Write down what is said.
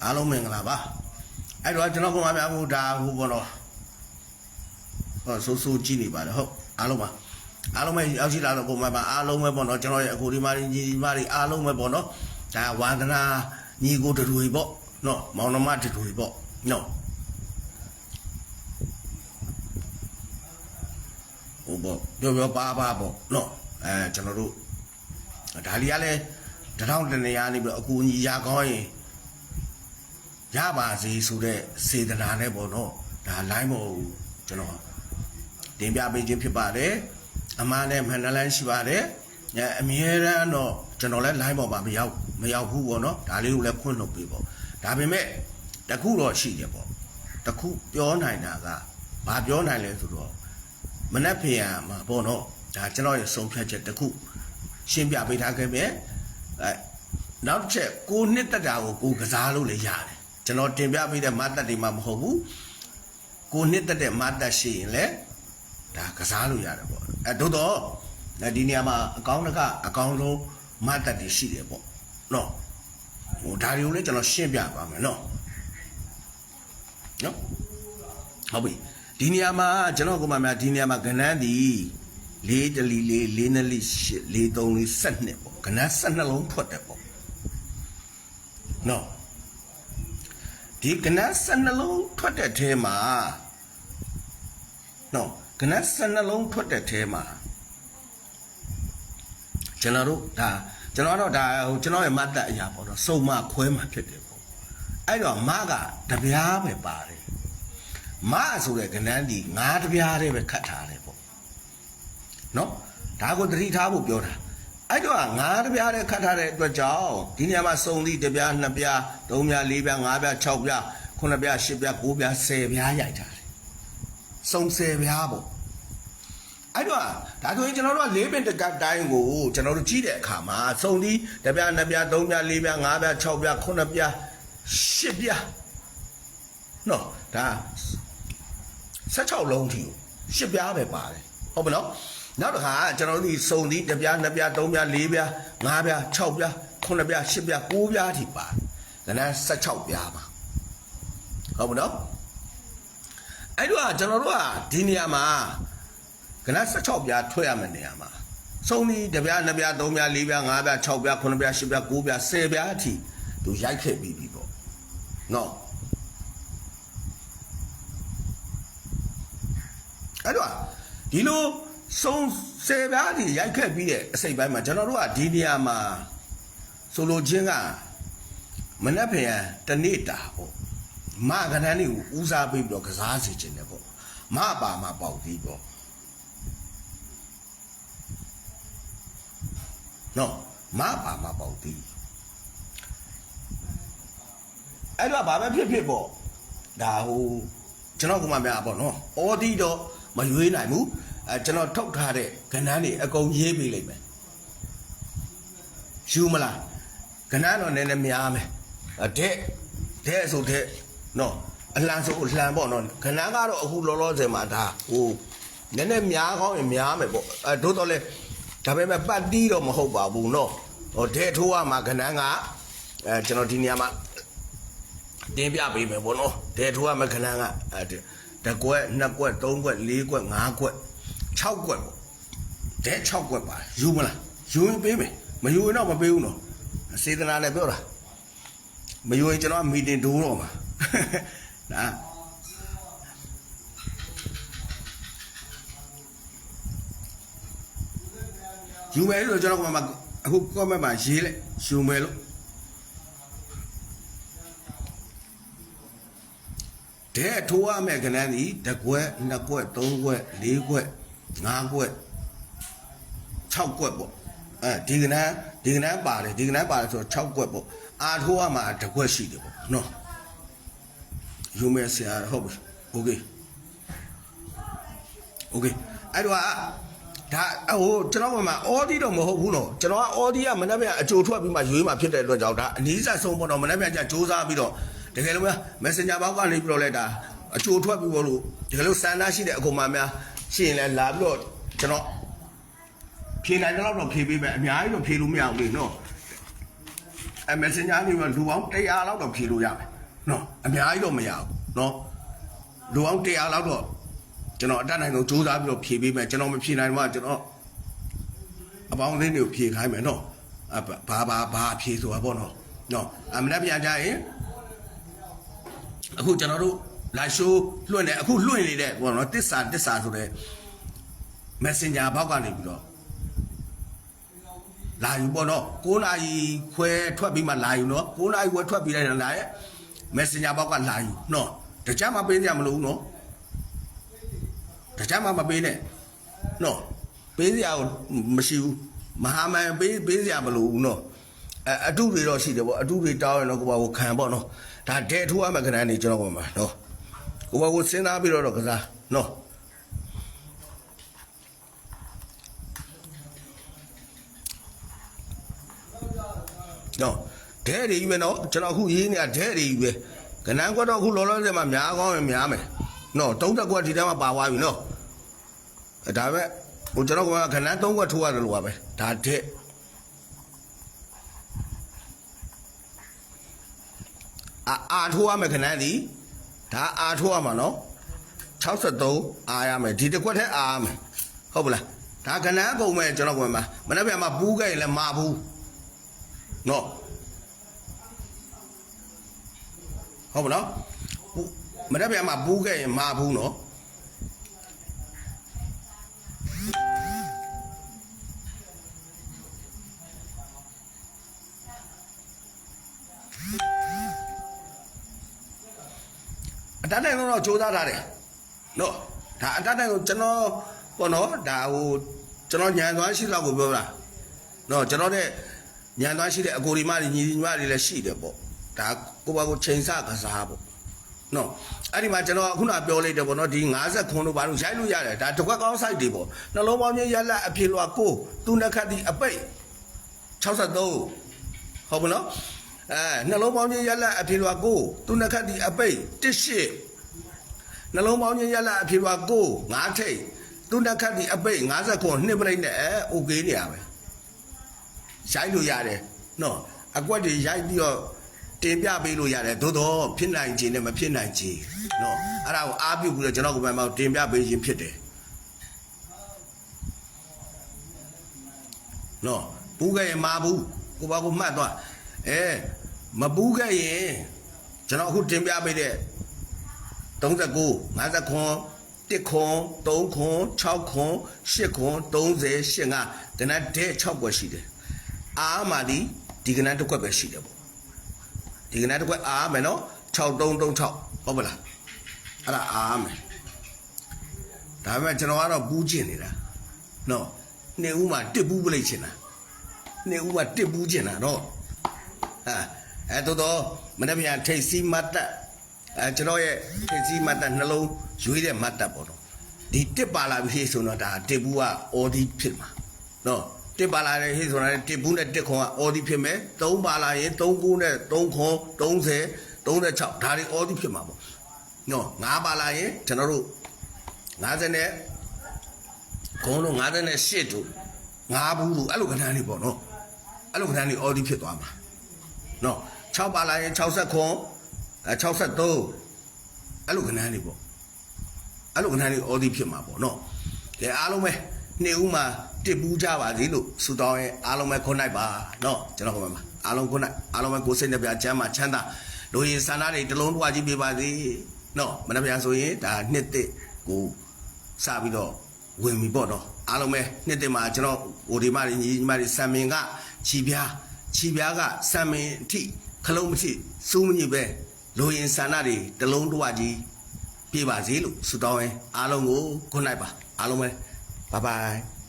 အားလုံးမင်္ဂလာပါအဲ့တော့ကျွန်တော်ကမှများဘူးဒါဟိုဘောတော့ဆိုကြည့်နေပါတယ်ဟုတ်အားလုံးပါအားလုံးပဲရောက်ရှိလာတော့ကိုမှပါအားလုံးပဲပေါ့နော်ကျွန်တော်ရဲ့အခုဒီမာရီညီမာရီအားလုံးပဲပေါ့နော်ဒါဝန္ဒနာညီကိုတူတွေပေါ့နော်မောင်နှမတူတွေပေါ့နော်ဟိုပေါ့ပြောပါပေါ့နော်ကျွန်တော်တို့ဒါလီကလည်းတထောင်တနေရာနေပြီးအကူညီရကောင်းရင်ရပါစေဆိုတဲ့စေတနာနဲ့ပေါ့နော်ဒါလိုင်းမို့ကျွန်တော်တင်ပြပေးခြင်းဖြစ်ပါတယ်အမှားနဲ့မှန်တယ်လည်းရှိပါတယ်အမြဲတမ်းတော့ကျွန်တော်လည်းလိုင်းပေါ်မှာမရောက်ဘူးပေါ့နော်ဒါလေးကိုလည်းဖွင့်လုပ်ပေးပေါ့ဒါပေမဲ့တခုတော့ရှိတယ်ပေါ့တခုပြောနိုင်တာကဘာပြောနိုင်လဲဆိုတော့မနှက်ဖေရမှာပေါ့နော်ဒါကျွန်တော်ရဲ့ဆုံးဖြတ်ချက်တခုရှင်းပြပေးထားခဲ့မယ်နောက်တစ်ချက်ကိုနှစ်သက်တာကိုကိုကစားလို့လည်းရတယ်ကျွန်တော်တင်ပြပေးတဲ့မတ်တက်တွေမှမဟုတ်ဘူးကိုနှစ်သက်တဲ့မတ်တက်ရှိရင်လည်းဒါကစားလို့ရတယ်ပေါ့သို့တော့ဒီနေရာမှာအကောင်းဆုံးမတ်တက်တွေရှိတယ်ပေါ့နော်ဟိုဒါတွေကိုလည်းကျွန်တော်ရှင်းပြပါမယ်နော်ဟုတ်ပြီဒီနေရာမှာကျွန်တော်ကမှများဒီနေရာမှာကဏ္ဍဒီ4တလီ4နှစ်လီ4 3လီ12ပေါ့ကဏ္ဍ12လုံးထွက်တယ်ပေါ့နော်ဒီကဏ္ဍ12လုံးထွက်တဲ့ထဲမှာနော်ကဏ္ဍ12လုံးထွက်တဲ့ထဲမှာကျွန်တော်တို့ဒါကျွန်တော်တော့ဒါဟိုကျွန်တော်ရဲ့မတ်တက်အရာပေါ့နော်စုံမခွဲမှာဖြစ်တယ်ပေါ့အဲ့တော့မကတပြားပဲပါတယ်မဆိုတဲ့ကဏ္ဍဒီ9တပြားတည်းပဲခတ်ထားတယ်ပေါ့နော်ဒါကိုသတိထားဖို့ပြောတာအဲ့တော့9တပြားတည်းခတ်ထားတဲ့အတွက်ကြောင့်ဒီနေရာမှာစုံသည့်တပြား2ပြား3ပြား4ပြား5ပြား6ပြား9ပြား10ပြား9ပြား10ပြားရိုက်ထားတယ်စုံ10ပြားပေါ့အဲ့တော့ဒါဆိုရင်ကျွန်တော်တို့က4ပင်တကတ်တိုင်းကိုကျွန်တော်တို့ကြည့်တဲ့အခါမှာစုံသည့်တပြား2ပြား3ပြား4ပြား5ပြား6ပြား9ပြား10ပြားနော်ဒါ16လုံးထီကို10ပြားပဲပါတယ်ဟုတ်ပါနော်နောက်တစ်ခါကျွန်တော်တို့စုံသည့်1ပြား2ပြား3ပြား4ပြား5ပြား6ပြား9ပြား10ပြား9ပြားထိပါတယ်ဒါနဲ့16ပြားပါဟုတ်ပါနော်အဲ့တော့ကျွန်တော်တို့ကဒီနေရာမှာကန16ပြားထွက်ရမယ့်နေရာမှာစုံသည့်1ပြား2ပြား3ပြား4ပြား5ပြား6ပြား9ပြား10ပြား9ပြား10ပြားအထိသူရိုက်ခဲ့ပြီးပြီပေါ့နော်အဲ့တော့ဒီလိုစုံ10ပြားဒီရိုက်ခဲ့ပြီးတဲ့အစိပ်ပိုင်းမှာကျွန်တော်တို့ကဒီနေရာမှာဆိုလိုချင်းကမနှက်ဖန်တနေ့တာပေါ့မကဏ္ဍလေးကိုဦးစားပေးပြီးတော့ကစားစီခြင်းတယ်ပေါ့မပါမှာပေါက်ပြီးပေါ့နော်မပါမှာပေါက်ပြီးအဲ့တော့ဘာပဲဖြစ်ပေါ့ဒါဟိုကျွန်တော်ကမှများပေါ့နော်အော်ဒီတော့မရွေးနိုင်ဘူးကျွန်တော်ထုတ်ထားတဲ့ကဏ္ဍတွေအကုန်ရေးပေးလိုက်မယ်ယူမလားကဏ္ဍတော့နည်းနည်းများမယ်တဲ့ဆိုတဲ့နော်အလှန်ဆိုအလှန်ပေါ့နော်ကဏ္ဍကတော့အခုလောလောဆယ်မှာဒါဟိုနည်းနည်းများကောင်းရင်များမယ်ပေါ့သို့တော်လဲဒါပေမဲ့ပတ်တီးတော့မဟုတ်ပါဘူးနော်ဟိုတဲ့ထိုးရမှာကဏ္ဍကကျွန်တော်ဒီနေရာမှာတင်ပြပေးမယ်ပေါ့နော်တဲ့ထိုးရမှာကဏ္ဍကတကွက်2ကွက်3ကွက်4ကွက်5ကွက်6ကွက်ပေါ့တဲ့6ကွက်ပါယူမလားယူရင်ပေးမယ်မယူရင်တော့မပေးဘူးနော်စေတနာနဲ့ပြောတာမယူရင်ကျွန်တော်မီတင်ဒိုးတော့မှာဒါယူမယ်လို့ကျွန်တော်ကမှအခု comment မှာရေးလိုက်ယူမယ်လို့တဲ့ထိုးရမယ့်ကဏ္ဍဒီ1ကွက်2ကွက်3ကွက်4ကွက်5ကွက်6ကွက်ပေါ့ဒီကဏ္ဍပါတယ်ဒီကဏ္ဍပါတယ်ဆိုတော့6ကွက်ပေါ့အာထိုးရမှာ1ကွက်ရှိတယ်ပေါ့နော်ယူမယ်ဆရာဟုတ်ပြီโอเคအဲ့တော့ဒါဟိုကျွန်တော်မှအော်ဒီတော့မဟုတ်ဘူးနော်ကျွန်တော်ကအော်ဒီကမနှက်ပြန်အကြိုထွက်ပြီးမှရွေးမှဖြစ်တဲ့အတွက်ကြောင့်ဒါအနည်းဆက်ဆုံးပေါ့နော်မနှက်ပြန်ကြစူးစမ်းပြီးတော့တကယ်လို့ Messenger ဘောက်ကနေပြီးတော့လဲဒါအချိုထွက်ပြီးလို့တကယ်လို့စန္ဒရှိတဲ့အကုန်မှများရှင်းလဲလာပြီးတော့ကျွန်တော်ဖြေနိုင်တော့ဖြေပေးမယ်အများကြီးတော့ဖြေလို့မရဘူးလေနော်Messenger နေမှာလူပေါင်း100လောက်တော့ဖြေလို့ရမယ် နော်အများကြီးတော့မရဘူးနော်လူအောင်100လောက်တော့ကျွန်တော်အတက်နိုင်ဆုံးကြိုးစားပြီးတော့ဖြည့်ပေးမယ်ကျွန်တော်မဖြည့်နိုင်တော့ကျွန်တော်အပေါင်းအသင်းတွေကိုဖြည့်ခိုင်းမယ်နော်ဘာဖြည့်ဆိုတာပေါ့နော်အမနက်ပြန်ကြရင်အခုကျွန်တော်တို့လာရှိုးလွှင့်တယ်အခုလွှင့်နေတဲ့ပေါ့နော်တစ္ဆာဆိုတဲ့ Messenger ဘောက်ကနေပြီးတော့လာယူပေါ့နော်9နာရီခွဲထွက်ပြီးမှလာယူနော်9နာရီခွဲထွက်ပြီးလိုက်လာရဲ့ Messenger ဘောက်ကလာယူနော်တကြမ်းမပေးကြမလို့နော်တကြမ်းမပေးနဲ့နော်ပေးစရာမရှိဘူးမဟာမန်ပေးစရာမလိုဘူးနော်အတုတွေတော့ရှိတယ်ပေါ့အတုတွေတောင်းရင်တော့ကိုပါကိုခံပေါ့နော်ဒါဒဲထိုးရမယ့်ခဏနေကျွန်တော်ကမှာနော်ကိုပါကိုစဉ်းစားပြီးတော့ကစားနော်နော်ဒဲတွေကြီးပဲနော်ကျွန်တော်အခုရေးနေတာဒဲတွေကြီးပဲကနန်းကွက်တော့အခုလောလောဆယ်မှာများကောင်းရင်များမယ်နော်30ကွက်ဒီထဲမှာပါသွားပြီနော်ဒါပဲဟိုကျွန်တော်ကခဏ3ကွက်ထိုးရတယ်လို့ပါပဲဒါတဲ့အာထိုးရမယ်ခဏဒီဒါအာထိုးရမှာနော်63အာရမယ်ဒီတစ်ကွက်ထဲအာရမယ်ဟုတ်ပလားဒါခဏကုန်မယ်ကျွန်တော်ကမနေ့ပြန်မှာပူးခဲ့ရင်လည်းမဘူးနော်ဟုတ်ပါနော်မနေ့ပြန်မှာပူးခဲ့ရင်မဘူးနော်အတတ်တိုင်းတော့ကြိုးစားထားတယ်နော်ဒါအတတ်တိုင်းကိုကျွန်တော်ပေါ့နော်ဒါဟိုကျွန်တော်ညံသွားရှိလောက်ကိုပြောတာနော်ကျွန်တော်နဲ့ညံသွားရှိတဲ့အကိုဒီမတွေညီညီမတွေလည်းရှိတယ်ပေါ့ဒါကိုပါကိုချိန်ဆကစားပေါ့နော်အဲ့ဒီမှာကျွန်တော်ခုနပြောလိုက်တယ်ပေါ့နော်ဒီ50ခွန်တို့ဘာလို့ရိုက်လို့ရတယ်ဒါတစ်ခွက်ကောင်းဆိုင်တွေပေါ့နှလုံးပေါင်းချင်းရက်လက်အဖြေလွှာကိုသူနှက်ခတ်ဒီအပိတ်63ဟုတ်ပါနော်နှလုံးပေါင်းချင်းရက်လက်အဖြေလွှာကိုသူနှက်ခတ်ဒီအပိတ်18နှလုံးပေါင်းချင်းရက်လက်အဖြေလွှာကို9ထိတ်သူနှက်ခတ်ဒီအပိတ်50ခွန်2ပြိတ်နဲ့โอเคနေရပဲရိုက်လို့ရတယ်နော်အကွက်တွေရိုက်ပြီးတော့တင်ပြပေးလို့ရတယ်သို့တော့ဖြစ်နိုင်ခြင်းနဲ့မဖြစ်နိုင်ခြင်းနော်အဲ့ဒါကိုအားပြုပြီးတော့ကျွန်တော်ကိုယ်ပိုင်တင်ပြပေးခြင်းဖြစ်တယ်နော်ပူးခဲ့ရင်မဘူးကိုပါကိုမှတ်သွားမပူးခဲ့ရင်ကျွန်တော်အခုတင်ပြပေးတဲ့39 50ခွန်1ခွန်3ခွန်6ခွန်8ခွန်30 85ကနန်းတဲ့6ွက်ရှိတယ်အာမာဒီကနန်းတစ်ခွက်ပဲရှိတယ်ပေါ့ဒီကနေ့တစ်ခွက်အားမယ်နော်6336ဟုတ်ပါလားအဲ့ဒါအားမယ်ဒါပေမဲ့ကျွန်တော်ကတော့ပူးကျင်နေတာနော်နှစ်ဦးမှာတစ်ပူးပလိုက်ချင်တာနှစ်ဦးကတစ်ပူးကျင်တာနော်တော့မနေ့ပြန်ထိတ်စီမတ်တက်ကျွန်တော်ရဲ့ထိတ်စီမတ်တက်နှလုံးရွေးတဲ့မတ်တက်ပေါ့နော်ဒီတစ်ပါလာပြီဆိုတော့ဒါတစ်ပူးကအော်ဒီဖြစ်မှာနော်တစ်ပါလာတဲ့ဟိဆိုတာတစ်ဘူးနဲ့တစ်ခွန်ကအော်ဒီဖြစ်မယ်3ပါလာရင်3ဘူးနဲ့3ခွန်30 36ဒါတွေအော်ဒီဖြစ်မှာပေါ့နော်5ပါလာရင်ကျွန်တော်တို့50နဲ့ခွန်တို့58တို့5ဘူးတို့အဲ့လိုခဏလေးပေါ့နော်အဲ့လိုခဏလေးအော်ဒီဖြစ်သွားမှာနော်6ပါလာရင်60ခွန်63အဲ့လိုခဏလေးပေါ့အဲ့လိုခဏလေးအော်ဒီဖြစ်မှာပေါ့နော်ကဲအားလုံးပဲနှစ်ဦးမှာတစ်ပူးကြပါစေလို့ဆုတောင်းရင်အားလုံးပဲခွန်နိုင်ပါเนาะကျွန်တော်ကမှာအားလုံးခွန်နိုင်အားလုံးပဲကိုယ်စိတ်နဲ့ပြချမ်းသာချမ်းသာလူရင်းဆန္ဒတွေတလုံးတွားကြီးပြပါစေเนาะမနေ့ပြန်ဆိုရင်ဒါနှစ်တစ်ကိုစပြီးတော့ဝင်ပြီပေါ့เนาะအားလုံးပဲနှစ်တစ်မှာကျွန်တော်ဟိုဒီမတွေညီမတွေစံမင်ကခြီးပြားကစံမင်အထိခလုံးမထိစူးမညစ်ပဲလူရင်းဆန္ဒတွေတလုံးတွားကြီးပြပါစေလို့ဆုတောင်းရင်အားလုံးကိုခွန်နိုင်ပါအားလုံးပဲBye bye.